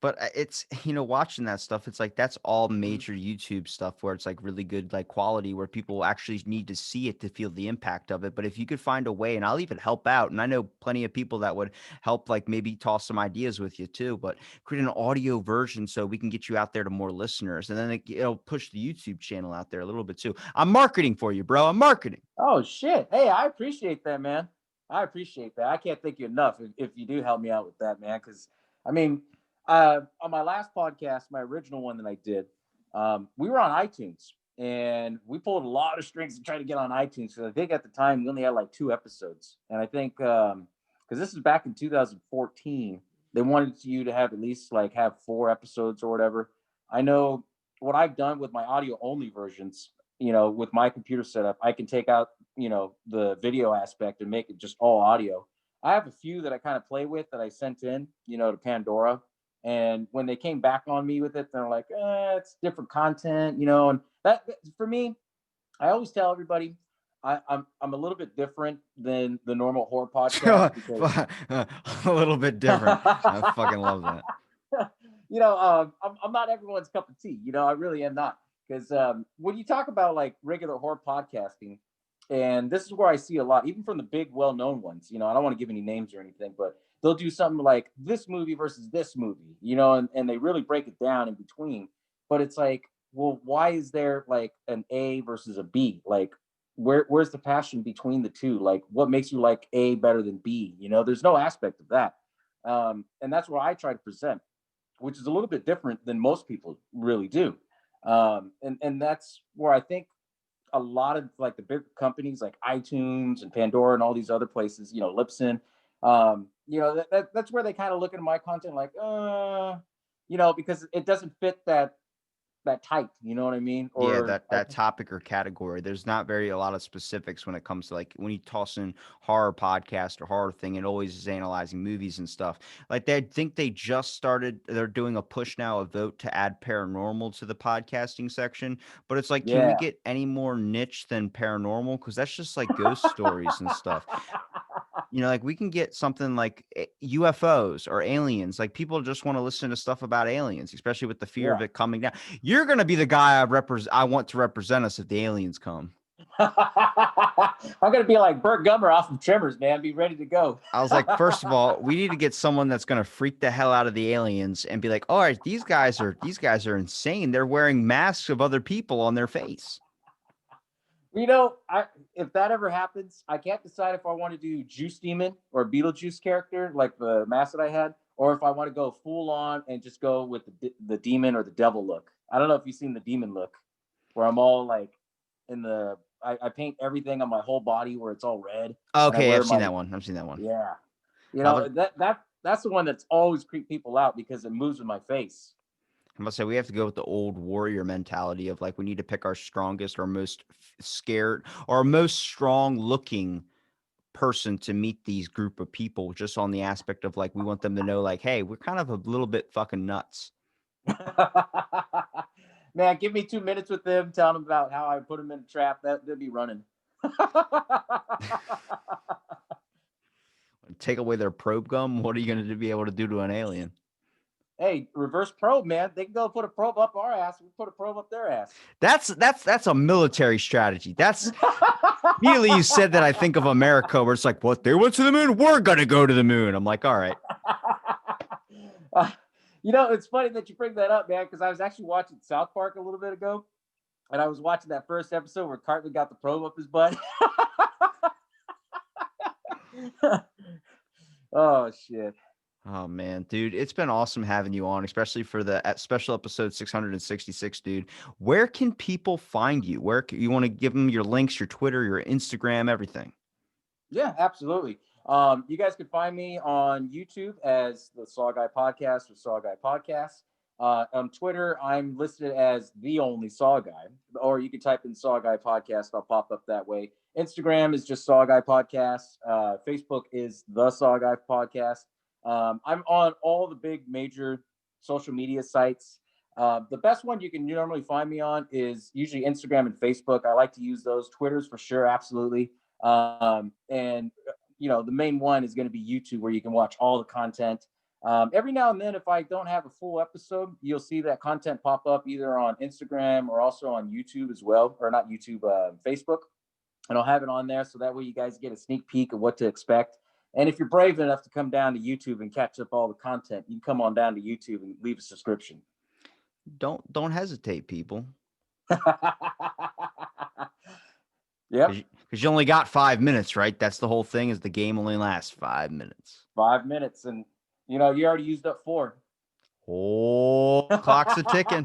But it's, watching that stuff, it's like that's all major YouTube stuff where it's like really good, like quality, where people actually need to see it to feel the impact of it. But if you could find a way, and I'll even help out, and I know plenty of people that would help, like maybe toss some ideas with you too, but create an audio version so we can get you out there to more listeners, and then it'll push the YouTube channel out there a little bit too. I'm marketing for you, bro. I'm marketing. Oh shit! Hey, I appreciate that, man. I appreciate that. I can't thank you enough if you do help me out with that, man. Because I mean, on my last podcast, my original one that I did, we were on iTunes and we pulled a lot of strings to try to get on iTunes. So I think at the time we only had like 2 episodes, and I think because this is back in 2014, they wanted you to have at least like have 4 episodes or whatever. I know what I've done with my audio only versions, with my computer setup, I can take out, the video aspect and make it just all audio. I have a few that I kind of play with that I sent in, to Pandora. And when they came back on me with it, they're like, it's different content, and that for me, I always tell everybody I'm a little bit different than the normal horror podcast because A little bit different. I fucking love that. I'm not everyone's cup of tea. I really am not. Because when you talk about like regular horror podcasting, and this is where I see a lot, even from the big, well-known ones. I don't want to give any names or anything, but they'll do something like this movie versus this movie, and they really break it down in between. But it's like, well, why is there like an A versus a B? Like, where's the passion between the two? Like, what makes you like A better than B? There's no aspect of that. And that's what I try to present, which is a little bit different than most people really do. And that's where I think a lot of like the big companies like iTunes and Pandora and all these other places, Libsyn, that's where they kind of look at my content like, because it doesn't fit that type, you know what I mean? Yeah, Or that topic or category. There's not very a lot of specifics when it comes to like when you toss in horror podcast or horror thing, it always is analyzing movies and stuff. Like they think they just started, they're doing a push now, a vote to add paranormal to the podcasting section. But it's like, can we yeah. get any more niche than paranormal? Because that's just like ghost stories and stuff. Like we can get something like UFOs or aliens. Like people just want to listen to stuff about aliens, especially with the fear of Yeah. it coming down. You're gonna be the guy I want to represent us if the aliens come. I'm gonna be like Burt Gummer off of Tremors, man. Be ready to go. I was like, first of all, we need to get someone that's gonna freak the hell out of the aliens and be like, all right, these guys are insane. They're wearing masks of other people on their face. I if that ever happens, I can't decide if I want to do Juice Demon or Beetlejuice character, like the mask that I had, or if I want to go full on and just go with the demon or the devil look. I don't know if you've seen the demon look, where I'm all like I paint everything on my whole body where it's all red, and I Okay, wear I've seen my that one. I've seen that one. yeah, How about that's the one that's always creeped people out because it moves with my face. I must say we have to go with the old warrior mentality of like we need to pick our strongest or most scared or most strong looking person to meet these group of people just on the aspect of like we want them to know like hey, we're kind of a little bit fucking nuts. Man, give me 2 minutes with them, telling them about how I put them in a trap. They'll be running. Take away their probe gum, what are you going to be able to do to an alien? Hey, reverse probe, man. They can go put a probe up our ass. We put a probe up their ass. That's a military strategy. That's immediately you said that I think of America where it's like, what, they went to the moon, we're gonna go to the moon. I'm like, all right. uh, it's funny that you bring that up, man, because I was actually watching South Park a little bit ago, and I was watching that first episode where Cartman got the probe up his butt. Oh shit. Oh man, dude, it's been awesome having you on, especially for the special episode 666, dude. Where can people find you? You want to give them your links, your Twitter, your Instagram, everything? Yeah, absolutely. You guys can find me on YouTube as the SaWGuy Podcast or SaWGuy Podcast. On Twitter, I'm listed as the only SaWGuy, or you can type in SaWGuy Podcast. I'll pop up that way. Instagram is just SaWGuy Podcast. Facebook is the SaWGuy Podcast. I'm on all the big major social media sites. The best one you can normally find me on is usually Instagram and Facebook. I like to use those. Twitter's for sure, absolutely. And the main one is going to be YouTube, where you can watch all the content. Every now and then, if I don't have a full episode, you'll see that content pop up either on Instagram or also on YouTube as well, or not YouTube, Facebook. And I'll have it on there so that way you guys get a sneak peek of what to expect. And if you're brave enough to come down to YouTube and catch up all the content, you can come on down to YouTube and leave a subscription. Don't hesitate, people, Yep. because you only got 5 minutes, right? That's the whole thing. Is the game only lasts 5 minutes? 5 minutes. And you already used up four. Oh, clock's a ticking.